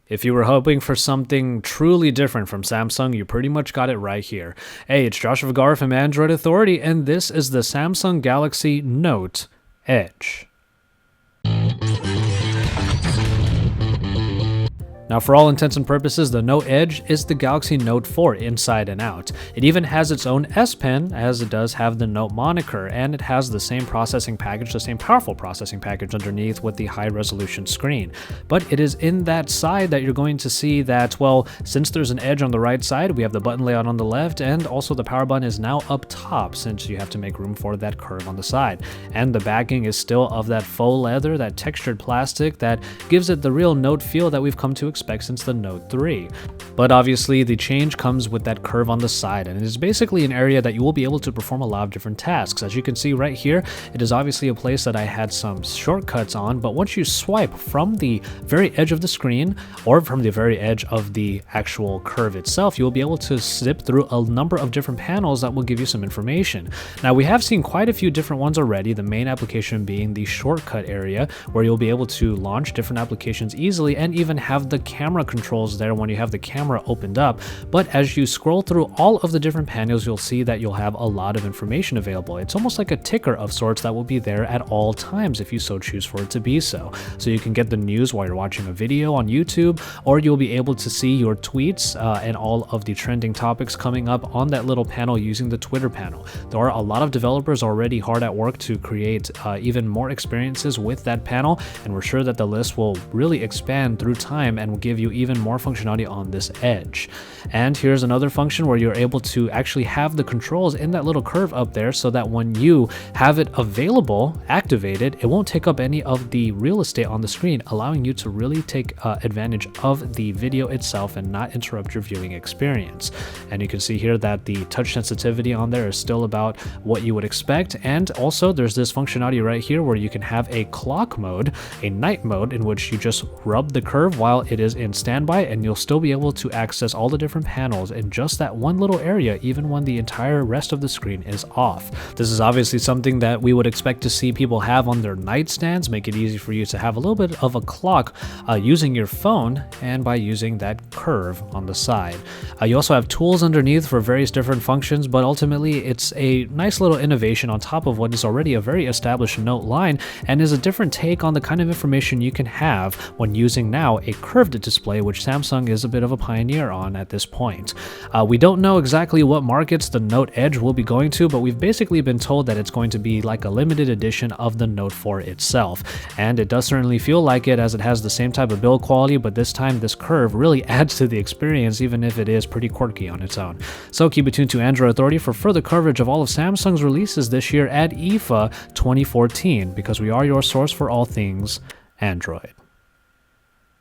If you were hoping for something truly different from Samsung, you pretty much got it right here. Hey, it's Joshua Vergara from Android Authority, and this is the Samsung Galaxy Note Edge. Now, for all intents and purposes, the Note Edge is the Galaxy Note 4 inside and out. It even has its own S Pen, as it does have the Note moniker, and it has the same processing package, the same powerful processing package underneath with the high-resolution screen. But it is in that side that you're going to see that, well, since there's an Edge on the right side, we have the button layout on the left, and also the power button is now up top, since you have to make room for that curve on the side. And the backing is still of that faux leather, that textured plastic that gives it the real Note feel that we've come to expect since the Note 3. But obviously the change comes with that curve on the side, and it is basically an area that you will be able to perform a lot of different tasks. As you can see right here, it is obviously a place that I had some shortcuts on, but once you swipe from the very edge of the screen or from the very edge of the actual curve itself, you will be able to zip through a number of different panels that will give you some information. Now, we have seen quite a few different ones already, the main application being the shortcut area, where you'll be able to launch different applications easily and even have the camera controls there when you have the camera opened up. But as you scroll through all of the different panels, you'll see that you'll have a lot of information available. It's almost like a ticker of sorts that will be there at all times if you so choose for it to be so. So you can get the news while you're watching a video on YouTube, or you'll be able to see your tweets and all of the trending topics coming up on that little panel using the Twitter panel. There are a lot of developers already hard at work to create even more experiences with that panel, and we're sure that the list will really expand through time and will give you even more functionality on this Edge. And here's another function where you're able to actually have the controls in that little curve up there, so that when you have it available, activated, it won't take up any of the real estate on the screen, allowing you to really take advantage of the video itself and not interrupt your viewing experience. And you can see here that the touch sensitivity on there is still about what you would expect. And also there's this functionality right here where you can have a clock mode, a night mode, in which you just rub the curve while it is in standby, and you'll still be able to access all the different panels in just that one little area, even when the entire rest of the screen is off. This is obviously something that we would expect to see people have on their nightstands, make it easy for you to have a little bit of a clock using your phone and by using that curve on the side. You also have tools underneath for various different functions, but ultimately it's a nice little innovation on top of what is already a very established Note line, and is a different take on the kind of information you can have when using now a curved display, which Samsung is a bit of a pioneer on at this point. We don't know exactly what markets the Note Edge will be going to, but we've basically been told that it's going to be like a limited edition of the Note 4 itself. And it does certainly feel like it, as it has the same type of build quality, but this time this curve really adds to the experience, even if it is pretty quirky on its own. So keep it tuned to Android Authority for further coverage of all of Samsung's releases this year at IFA 2014, because we are your source for all things Android.